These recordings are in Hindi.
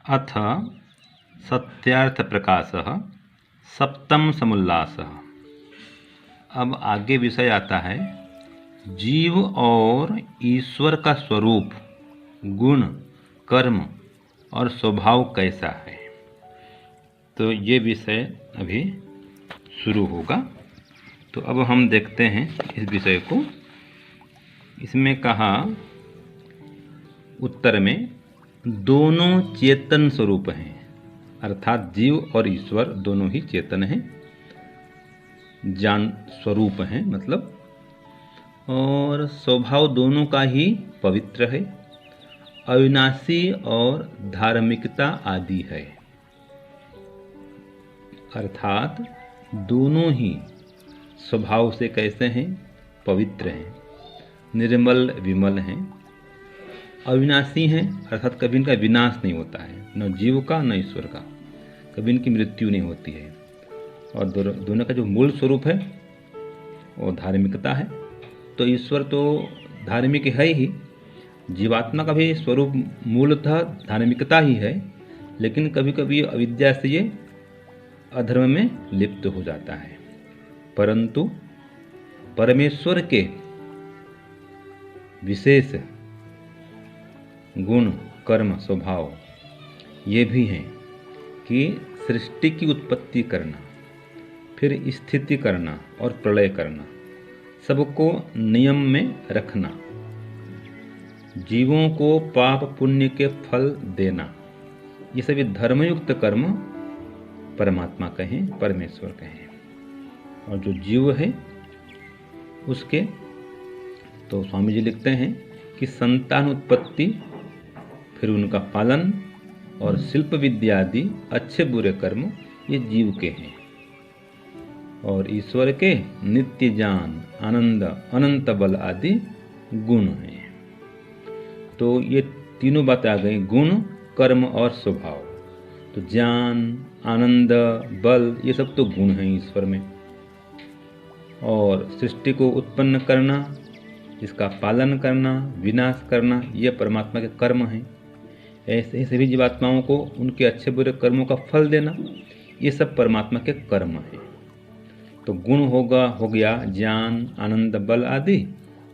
अथ सत्यार्थप्रकाशः सप्तम समुल्लासः। अब आगे विषय आता है जीव और ईश्वर का स्वरूप, गुण, कर्म और स्वभाव कैसा है। तो ये विषय अभी शुरू होगा। तो अब हम देखते हैं इस विषय को। इसमें कहा उत्तर में दोनों चेतन स्वरूप हैं, अर्थात जीव और ईश्वर दोनों ही चेतन हैं, जान स्वरूप हैं मतलब, और स्वभाव दोनों का ही पवित्र है, अविनाशी और धार्मिकता आदि है। अर्थात दोनों ही स्वभाव से कैसे हैं, पवित्र हैं, निर्मल विमल हैं, अविनाशी हैं, अर्थात कभी इनका विनाश नहीं होता है, न जीव का न ईश्वर का, कभी इनकी मृत्यु नहीं होती है। और दोनों का जो मूल स्वरूप है वो धार्मिकता है। तो ईश्वर तो धार्मिक है ही, जीवात्मा का भी स्वरूप मूलतः धार्मिकता ही है, लेकिन कभी कभी अविद्या से ये अधर्म में लिप्त हो जाता है। परंतु परमेश्वर के विशेष गुण, कर्म, स्वभाव ये भी हैं कि सृष्टि की उत्पत्ति करना, फिर स्थिति करना और प्रलय करना, सबको नियम में रखना, जीवों को पाप पुण्य के फल देना, ये सभी धर्मयुक्त कर्म परमात्मा कहें, परमेश्वर कहें। और जो जीव है उसके तो स्वामी जी लिखते हैं कि संतान उत्पत्ति, फिर उनका पालन और शिल्प विद्या आदि अच्छे बुरे कर्म ये जीव के हैं। और ईश्वर के नित्य ज्ञान, आनंद, अनंत बल आदि गुण हैं। तो ये तीनों बातें आ गई, गुण, कर्म और स्वभाव। तो ज्ञान, आनंद, बल ये सब तो गुण हैं ईश्वर में। और सृष्टि को उत्पन्न करना, इसका पालन करना, विनाश करना, ये परमात्मा के कर्म हैं। ऐसे ही सभी जीवात्माओं को उनके अच्छे बुरे कर्मों का फल देना, ये सब परमात्मा के कर्म हैं। तो गुण हो गया ज्ञान, आनंद, बल आदि,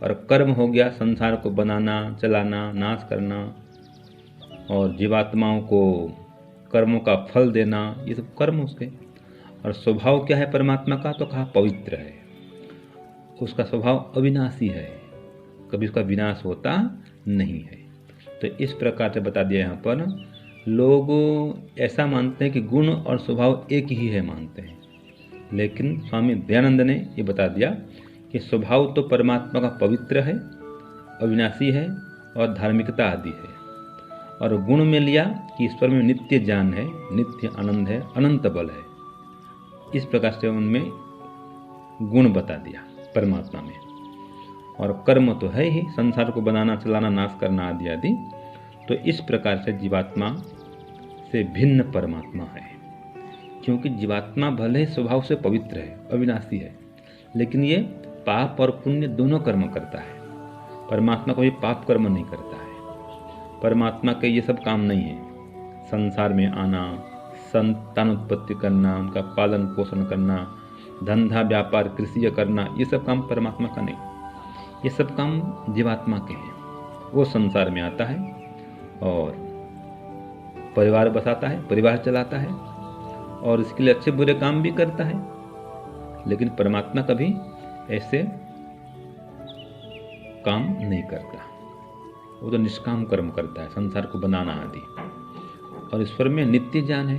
और कर्म हो गया संसार को बनाना, चलाना, नाश करना, और जीवात्माओं को कर्मों का फल देना, ये सब कर्म उसके। और स्वभाव क्या है परमात्मा का, तो कहा पवित्र है, उसका स्वभाव अविनाशी है, कभी उसका विनाश होता नहीं है। तो इस प्रकार से बता दिया। यहाँ पर लोग ऐसा मानते हैं कि गुण और स्वभाव एक ही है, मानते हैं, लेकिन स्वामी दयानंद ने ये बता दिया कि स्वभाव तो परमात्मा का पवित्र है, अविनाशी है और धार्मिकता आदि है। और गुण में लिया कि ईश्वर में नित्य ज्ञान है, नित्य आनंद है, अनंत बल है। इस प्रकार से उनमें गुण बता दिया परमात्मा में। और कर्म तो है ही, संसार को बनाना, चलाना, नाश करना आदि आदि। तो इस प्रकार से जीवात्मा से भिन्न परमात्मा है। क्योंकि जीवात्मा भले स्वभाव से पवित्र है, अविनाशी है, लेकिन ये पाप और पुण्य दोनों कर्म करता है। परमात्मा कोई पाप कर्म नहीं करता है। परमात्मा के ये सब काम नहीं है, संसार में आना, संतान उत्पत्ति करना, उनका पालन पोषण करना, धंधा व्यापार कृषि करना, ये सब काम परमात्मा का नहीं। ये सब काम जीवात्मा के हैं। वो संसार में आता है और परिवार बसाता है, परिवार चलाता है, और इसके लिए अच्छे बुरे काम भी करता है। लेकिन परमात्मा कभी ऐसे काम नहीं करता, वो तो निष्काम कर्म करता है, संसार को बनाना आदि। और ईश्वर में नित्य ज्ञान है,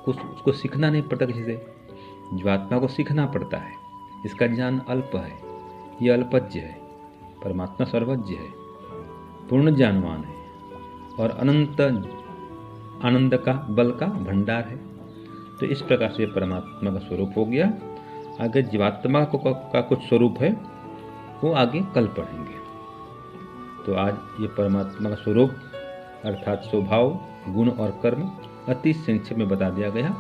उसको सीखना नहीं पड़ता किसी से, जीवात्मा को सीखना पड़ता है। इसका ज्ञान अल्प है, ये अल्पज्ञ है। परमात्मा सर्वज्ञ है, पूर्ण ज्ञानवान है, और अनंत आनंद का, बल का भंडार है। तो इस प्रकार से परमात्मा का स्वरूप हो गया। आगे जीवात्मा का कुछ स्वरूप है, वो आगे कल पढ़ेंगे। तो आज ये परमात्मा का स्वरूप अर्थात स्वभाव, गुण और कर्म अति संक्षेप में बता दिया गया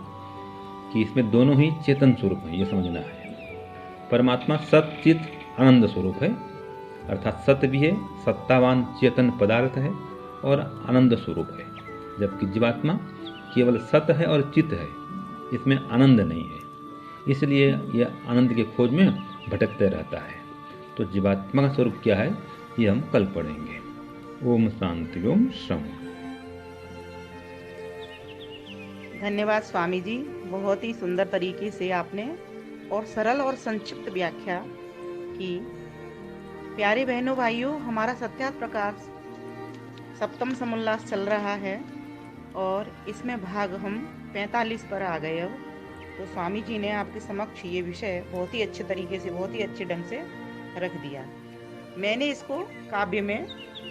कि इसमें दोनों ही चेतन स्वरूप हैं, ये समझना है। परमात्मा सच्चित आनंद स्वरूप है, अर्थात सत्य भी है, सत्तावान चेतन पदार्थ है और आनंद स्वरूप है। जबकि जीवात्मा केवल सत है और चित है, इसमें आनंद नहीं है, इसलिए यह आनंद की खोज में भटकते रहता है। तो जीवात्मा का स्वरूप क्या है, ये हम कल पढ़ेंगे। ओम शांति ओम श्रम। धन्यवाद स्वामी जी, बहुत ही सुंदर तरीके से आपने और सरल और संक्षिप्त व्याख्या की। प्यारे बहनों भाइयों, हमारा सत्यार्थ प्रकाश सप्तम समोल्लास चल रहा है और इसमें भाग हम 45 पर आ गए। अब तो स्वामी जी ने आपके समक्ष ये विषय बहुत ही अच्छे तरीके से, बहुत ही अच्छे ढंग से रख दिया। मैंने इसको काव्य में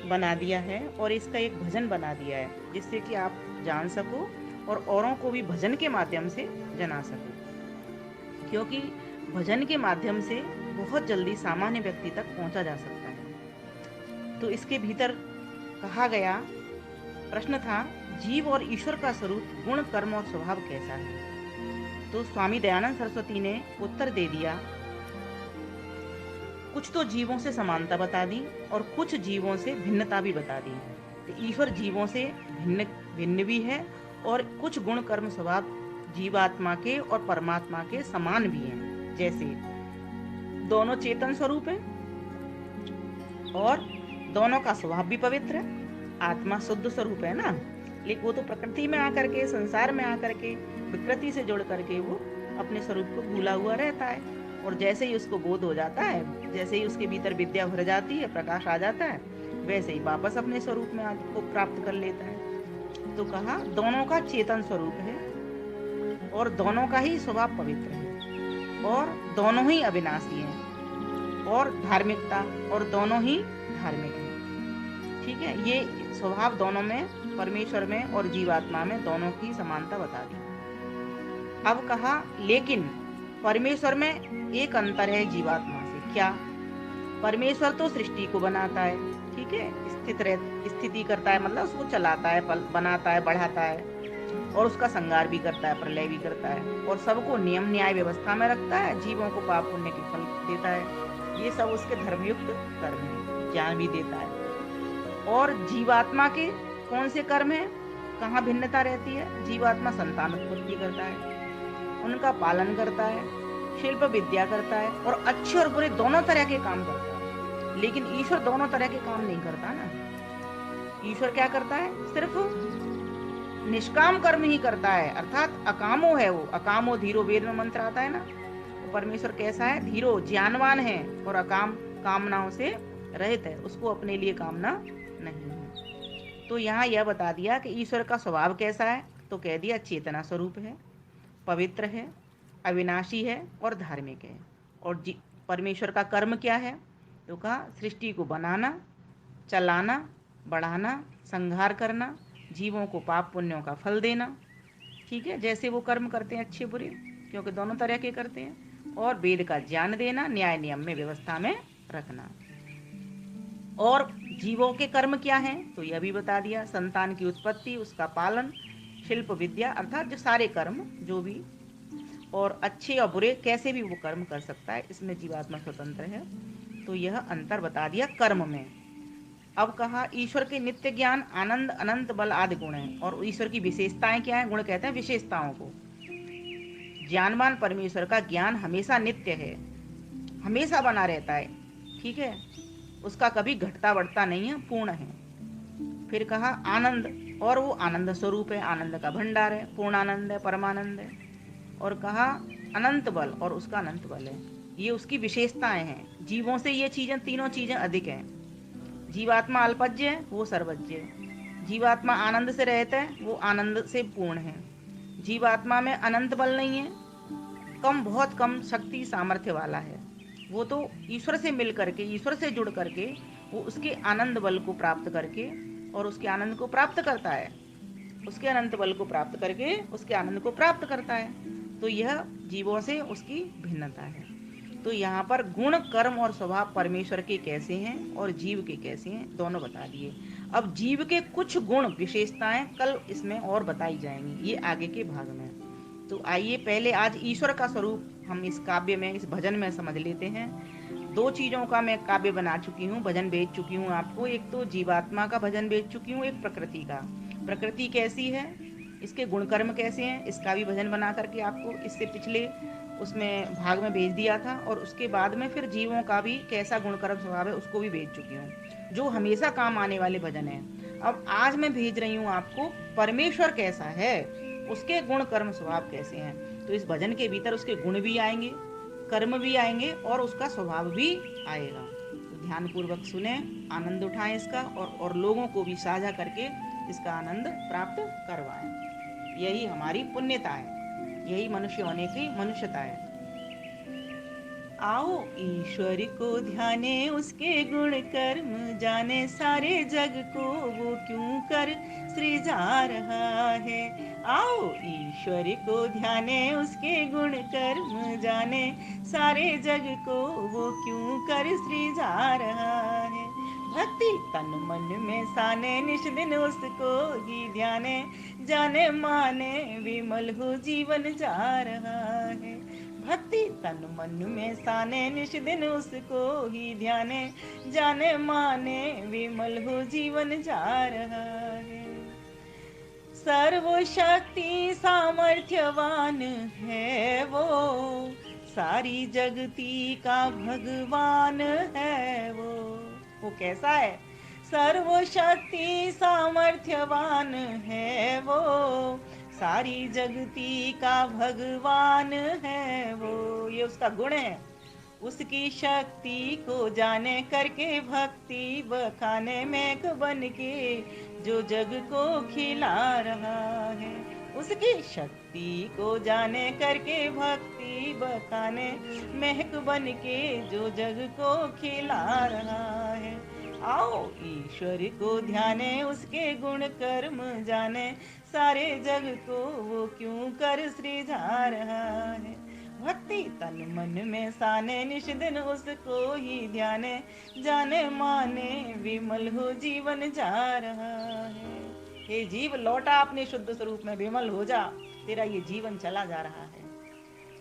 बना दिया है और इसका एक भजन बना दिया है, जिससे कि आप जान सको और औरों को भी भजन के माध्यम से जना सको, क्योंकि भजन के माध्यम से बहुत जल्दी सामान्य व्यक्ति तक पहुंचा जा सकता है। तो इसके भीतर कहा गया प्रश्न था, जीव और ईश्वर का स्वरूप, गुण, कर्म और स्वभाव कैसा है। तो स्वामी दयानंद सरस्वती ने उत्तर दे दिया, कुछ तो जीवों से समानता बता दी और कुछ जीवों से भिन्नता भी बता दी। तो ईश्वर जीवों से भिन्न भी है और कुछ गुण, कर्म, स्वभाव जीवात्मा के और परमात्मा के समान भी हैं। जैसे दोनों चेतन स्वरूप है और दोनों का स्वभाव भी पवित्र है। आत्मा शुद्ध स्वरूप है ना, लेकिन वो तो प्रकृति में आकर के, संसार में आकर के, विकृति से जुड़ करके वो अपने स्वरूप को भूला हुआ रहता है। और जैसे ही उसको बोध हो जाता है, जैसे ही उसके भीतर विद्या भर जाती है, प्रकाश आ जाता है, वैसे ही वापस अपने स्वरूप में को प्राप्त कर लेता है। तो कहा दोनों का चेतन स्वरूप है और दोनों का ही स्वभाव पवित्र है और दोनों ही अविनाशी हैं और धार्मिकता और दोनों ही धार्मिक हैं। ठीक है, ये स्वभाव दोनों में, परमेश्वर में और जीवात्मा में, दोनों की समानता बता दी। अब कहा लेकिन परमेश्वर में एक अंतर है जीवात्मा से। क्या? परमेश्वर तो सृष्टि को बनाता है, ठीक है, स्थिति करता है, मतलब उसको चलाता है, बनाता है, बढ़ाता है और उसका संहार भी करता है, प्रलय भी करता है और सबको नियम न्याय व्यवस्था में रखता है, जीवों को पाप पुण्य के फल देता है। ये सब उसके धर्मयुक्त कर्म है, ज्ञान भी देता है। और जीवात्मा के कौन से कर्म है, कहाँ भिन्नता रहती है? जीवात्मा संतान उत्पत्ति करता है, उनका पालन करता है, शिल्प विद्या करता है और अच्छे और बुरे दोनों तरह के काम करता है। लेकिन ईश्वर दोनों तरह के काम नहीं करता ना। ईश्वर क्या करता है? सिर्फ निष्काम कर्म ही करता है, अर्थात अकामो है वो। अकामो धीरो, वेद में मंत्र आता है ना। तो परमेश्वर कैसा है? धीरो, ज्ञानवान है और अकाम, कामनाओं से रहित है, उसको अपने लिए कामना नहीं है। तो यहाँ यह बता दिया कि ईश्वर का स्वभाव कैसा है, तो कह दिया चेतना स्वरूप है, पवित्र है, अविनाशी है और धार्मिक है। और परमेश्वर का कर्म क्या है, तो कहा सृष्टि को बनाना, चलाना, बढ़ाना, संहार करना, जीवों को पाप पुण्यों का फल देना। ठीक है, जैसे वो कर्म करते हैं अच्छे बुरे, क्योंकि दोनों तरह के करते हैं। और वेद का ज्ञान देना, न्याय नियम में, व्यवस्था में रखना। और जीवों के कर्म क्या हैं, तो यह भी बता दिया, संतान की उत्पत्ति, उसका पालन, शिल्प विद्या, अर्थात जो सारे कर्म जो भी, और अच्छे और बुरे कैसे भी वो कर्म कर सकता है, इसमें जीवात्मा स्वतंत्र है। तो यह अंतर बता दिया कर्म में। अब कहा ईश्वर के नित्य ज्ञान, आनंद, अनंत बल आदि गुण हैं। और ईश्वर की विशेषताएं क्या है? गुण कहते हैं विशेषताओं को। ज्ञानवान परमेश्वर का ज्ञान हमेशा नित्य है, हमेशा बना रहता है, ठीक है, उसका कभी घटता बढ़ता नहीं है, पूर्ण है। फिर कहा आनंद, और वो आनंद स्वरूप है, आनंद का भंडार है, पूर्णानंद है, परमानंद है। और कहा अनंत बल, और उसका अनंत बल है। ये उसकी विशेषताएं हैं। जीवों से ये चीजें, तीनों चीजें अधिक हैं। जीवात्मा अल्पज्य है, वो सर्वज्ञ है। जीवात्मा आनंद से रहता है, वो आनंद से पूर्ण है। जीवात्मा में अनंत बल नहीं है, कम, बहुत कम शक्ति सामर्थ्य वाला है। वो तो ईश्वर से मिल करके, ईश्वर से जुड़ करके वो उसके आनंद बल को प्राप्त करके और उसके आनंद को प्राप्त करता है, उसके अनंत बल को प्राप्त करके उसके आनंद को प्राप्त करता है। तो यह जीवों से उसकी भिन्नता है। तो यहाँ पर गुण, कर्म और स्वभाव परमेश्वर के कैसे हैं और जीव के कैसे हैं, दोनों बता दिए। अब जीव के कुछ गुण, विशेषताएं कल इसमें और बताई जाएंगी, ये आगे के भाग में। तो आइए पहले आज ईश्वर का स्वरूप हम इस काव्य में, इस भजन में समझ लेते हैं। दो चीजों का मैं काव्य बना चुकी हूँ, भजन भेज चुकी हूँ आपको। एक तो जीवात्मा का भजन भेज चुकी हूँ, एक प्रकृति का। प्रकृति कैसी है, इसके गुण कर्म कैसे हैं, इसका भी भजन बना करके आपको इससे पिछले उसमें भाग में भेज दिया था। और उसके बाद में फिर जीवों का भी कैसा गुण कर्म स्वभाव है उसको भी भेज चुकी हूँ, जो हमेशा काम आने वाले भजन हैं। अब आज मैं भेज रही हूँ आपको परमेश्वर कैसा है, उसके गुण कर्म स्वभाव कैसे हैं। तो इस भजन के भीतर उसके गुण भी आएंगे, कर्म भी आएंगे और उसका स्वभाव भी आएगा। तो ध्यान पूर्वक सुने, आनंद उठाएं इसका, और लोगों को भी साझा करके इसका आनंद प्राप्त करवाएं। यही हमारी पुण्यता है, यही मनुष्य होने की मनुष्यता है। आओ ईश्वर को ध्याने, उसके गुण कर्म जाने, सारे जग को वो क्यों कर सृजा रहा है। आओ ईश्वर को ध्याने, उसके गुण कर्म जाने, सारे जग को वो क्यों कर सृजा रहा है। भक्ति तन मन में साने, निश दिन उसको ही ध्याने, जाने माने विमल हो जीवन जा रहा है। भक्ति तन मन में साने, निश दिन उसको ही ध्याने, जाने माने विमल हो जीवन जा रहा है। सर्वशक्ति सामर्थ्यवान है वो, सारी जगती का भगवान है वो कैसा है। सर्वशक्ति सामर्थ्यवान है वो, सारी जगती का भगवान है वो, ये उसका गुण है। उसकी शक्ति को जाने करके भक्ति बखाने में बन के जो जग को खिला रहा है। उसकी शक्ति को जाने करके भक्ति बखाने महक बन के जो जग को खिला रहा है। आओ ईश्वर को ध्याने, उसके गुण कर्म जाने, सारे जग को वो क्यों कर सृजा रहा है। भक्ति तन मन में साने, निश दिन उसको ही ध्याने, जाने माने विमल हो जीवन जा रहा है। हे जीव, लौटा अपने शुद्ध स्वरूप में, विमल हो जा, तेरा ये जीवन चला जा रहा है।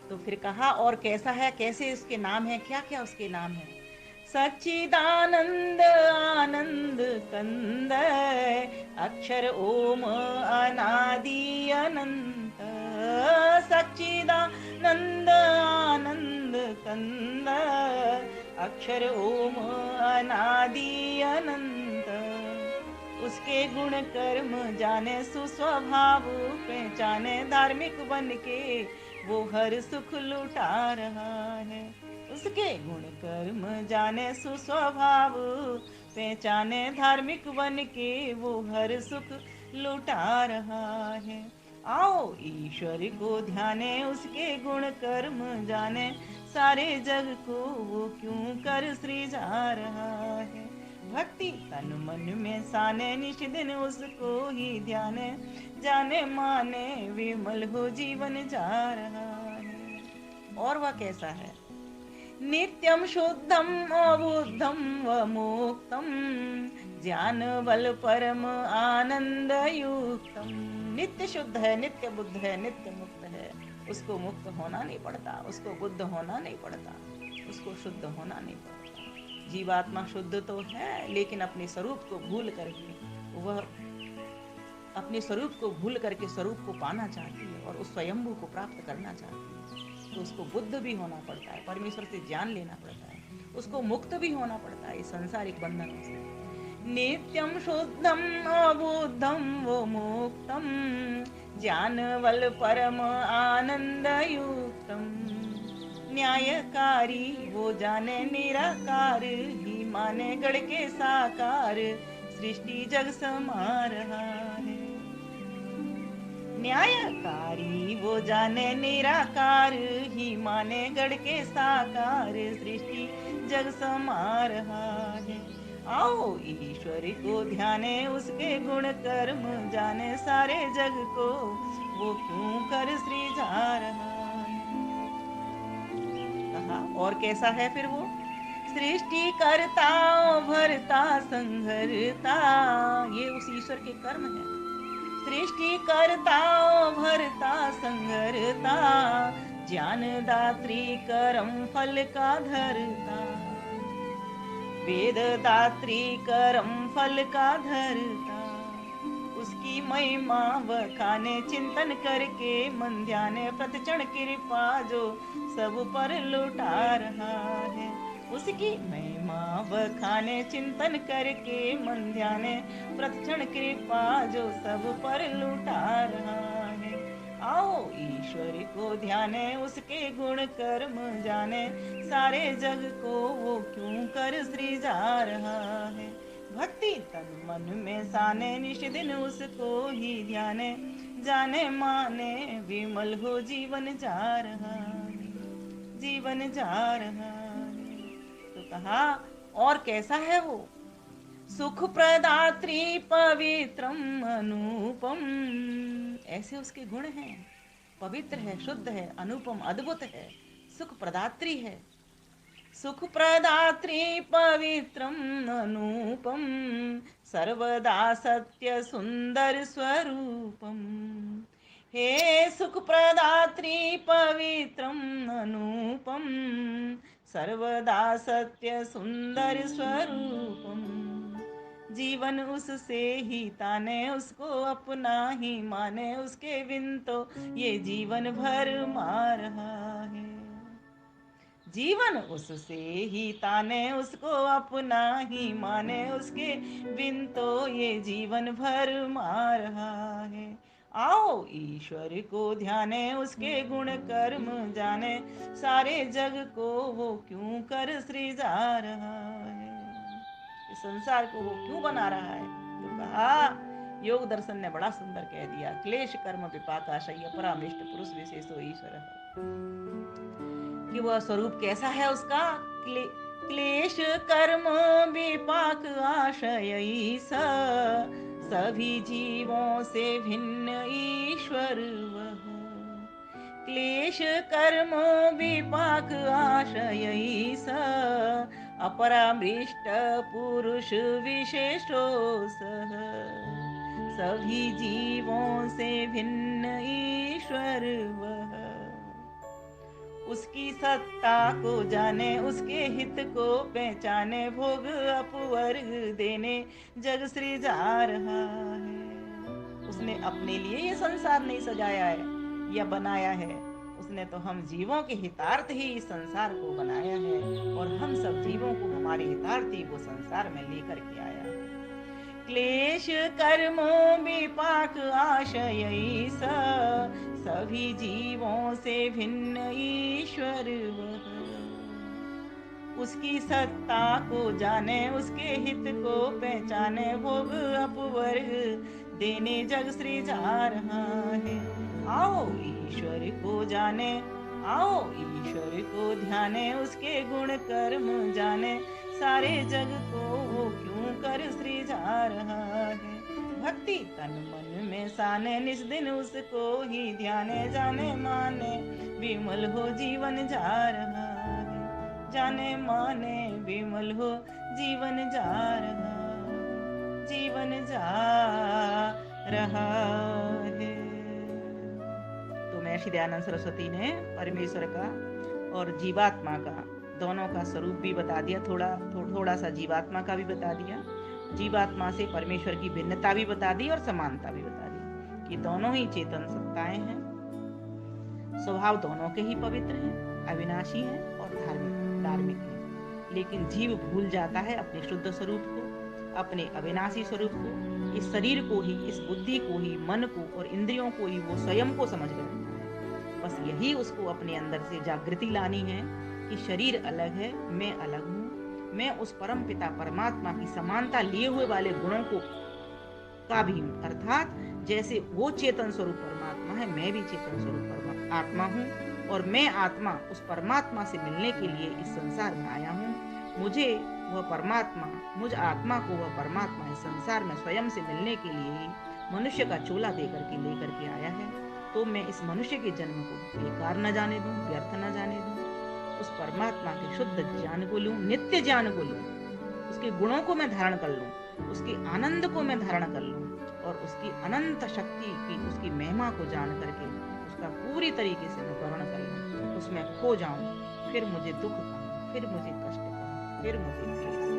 तो फिर कहा और कैसा है, कैसे उसके नाम है, क्या क्या उसके नाम है। सच्चिदानंद आनंद कंद, अक्षर ओम अनादि अनंत। सच्चिदानंद आनंद कंद, अक्षर ओम अनादि अनंत। उसके गुण कर्म जाने, सुस्वभाव पहचाने, धार्मिक बन के वो हर सुख लुटा रहा है। उसके गुण कर्म जाने, सुस्वभाव पहचाने, धार्मिक बन के वो हर सुख लुटा रहा है। आओ ईश्वर को ध्याने, उसके गुण कर्म जाने, सारे जग को वो क्यों कर सृजा रहा है। भक्ति तन मन में साने, निश दिन उसको ही ध्याने, जाने माने विमल हो जीवन जा रहा है। और वह कैसा है। नित्यम शुद्धम अबुद्धम व मुक्तम, ज्ञान बल परम आनंद युक्तम। नित्य शुद्ध है, नित्य बुद्ध है, नित्य मुक्त है। उसको मुक्त होना नहीं पड़ता, उसको बुद्ध होना नहीं पड़ता, उसको शुद्ध होना नहीं पड़ता। जीवात्मा शुद्ध तो है, लेकिन अपने स्वरूप को भूल करके वह अपने स्वरूप को भूल करके स्वरूप को पाना चाहती है और उस स्वयंभू को प्राप्त करना चाहती है। तो उसको बुद्ध भी होना पड़ता है, परमेश्वर से ज्ञान लेना पड़ता है, उसको मुक्त भी होना पड़ता है इस सांसारिक बंधनों से। नित्यम शुद्धम अबुद्धम वो मुक्तम, ज्ञान बल परम आनंद युक्तम। न्यायकारी वो जाने, निराकार ही माने, गढ़ के साकार सृष्टि जग समा रहा है। न्यायकारी वो जाने, निराकार ही माने, गढ़ के साकार सृष्टि जग समा रहा है। आओ ईश्वर को ध्याने, उसके गुण कर्म जाने, सारे जग को वो क्यों कर सृजा रहा है। कहा और कैसा है फिर वो। सृष्टि करता भरता संघरता, ये उस ईश्वर के कर्म है। सृष्टि करता भरता संघरता, ज्ञान दात्री करम फल का धरता। वेद दात्री करम फल का धरता, उसकी महिमा बखाने, चिंतन करके मन ध्याने, प्रतिक्षण कृपा जो सब पर लुटा रहा है। उसकी महिमा बखाने, चिंतन करके मन ध्याने, प्रतिक्षण कृपा जो सब पर लुटा रहा है। आओ ईश्वर को ध्याने, उसके गुण कर्म जाने, सारे जग को वो क्यों कर सृजा रहा है। भक्ति तन मन में साने, निश दिन उसको ही ध्याने, जाने माने विमल हो जीवन जा रहा है, जीवन जा रहा है। तो कहा और कैसा है वो, सुख प्रदात्री पवित्रम अनुपम, ऐसे उसके गुण हैं, पवित्र है, शुद्ध है, अनुपम अद्भुत है, सुख प्रदात्री है, सुख प्रदात्री पवित्रम अनुपम, सर्वदा सत्य सुंदर स्वरूपम। हे सुख प्रदात्री पवित्रम अनुपम, सर्वदा सत्य सुंदर स्वरूपम। जीवन उससे ही ताने, उसको अपना ही माने, उसके बिन तो ये जीवन भर मार रहा है। जीवन उससे ही ताने, उसको अपना ही माने, उसके बिन तो ये जीवन भर मार रहा है। आओ ईश्वर को ध्याने, उसके गुण कर्म जाने, सारे जग को वो क्यों कर सृजा रहा है, इस संसार को वो क्यों बना रहा है। तो कहा योग दर्शन ने बड़ा सुंदर कह दिया, क्लेश कर्म विपाकाशय परामृष्ट पुरुष विशेषो ईश्वर, कि वह स्वरूप कैसा है उसका, क्लेश कर्म विपाक आशय सभी जीवों से भिन्न ईश्वर वह। क्लेश कर्म विपाक आशय अपरामृष्ट पुरुष विशेषो सह, सभी जीवों से भिन्न ईश्वर वह। उसकी सत्ता को जाने, उसके हित को पहचाने, भोग अपवर्ग देने जग सृजा रहा है। उसने अपने लिए ये संसार नहीं सजाया है या बनाया है, उसने तो हम जीवों के हितार्थ ही इस संसार को बनाया है, और हम सब जीवों को हमारे हितार्थ ही वो संसार में लेकर के आया है। क्लेश कर्म विपाक आशय सभी जीवों से भिन्न ईश्वर वह। उसकी सत्ता को जाने, उसके हित को पहचाने, भोग अपवर्ग देने जग सृजा रहा है। आओ ईश्वर को जाने, आओ ईश्वर को ध्याने, उसके गुण कर्म जाने, सारे जग को वो क्यों कर सृजा रहा है। भक्ति तन मन में साने, निज दिन उसको ही ध्याने, जाने माने विमल हो जीवन जा रहा है, जाने माने विमल हो जीवन जा रहा, जीवन जा रहा है। तो महर्षि दयानंद सरस्वती ने परमेश्वर का और जीवात्मा का दोनों का स्वरूप भी बता दिया, थोड़ा सा जीवात्मा का भी बता दिया, जीवात्मा से परमेश्वर की भिन्नता भी बता दी और समानता भी बता दी कि दोनों ही चेतन सत्ताएं हैं, स्वभाव दोनों के ही पवित्र हैं, अविनाशी हैं और धार्मिक हैं। लेकिन जीव भूल जाता है अपने शुद्ध स्वरूप को, अपने अविनाशी स्वरूप को, इस शरीर को ही, इस बुद्धि को ही, मन को और इंद्रियों को ही वो स्वयं को समझ लेता है। बस यही उसको अपने अंदर से जागृति लानी है कि शरीर अलग है, मैं अलग हूँ, मैं उस परम पिता परमात्मा की समानता लिए हुए वाले गुणों को का भी हूँ। अर्थात जैसे वो चेतन स्वरूप परमात्मा है, मैं भी चेतन स्वरूप आत्मा हूँ, और मैं आत्मा उस परमात्मा से मिलने के लिए इस संसार में आया हूँ। मुझे वह परमात्मा, मुझ आत्मा को वह परमात्मा इस संसार में स्वयं से मिलने के लिए ही मनुष्य का चोला लेकर के आया है। तो मैं इस मनुष्य के जन्म को बेकार न जाने दूं, व्यर्थ न जाने दूं, उस परमात्मा के शुद्ध ज्ञान को लूं, नित्य ज्ञान को लूं, उसके गुणों को मैं धारण कर लूं, उसके आनंद को मैं धारण कर लूं, और उसकी अनंत शक्ति की, उसकी महिमा को जान करके उसका पूरी तरीके से मैं वर्णन कर लूं, उसमें खो जाऊं, फिर मुझे दुख कहां, फिर मुझे कष्ट कहां, फिर मुझे क्लेश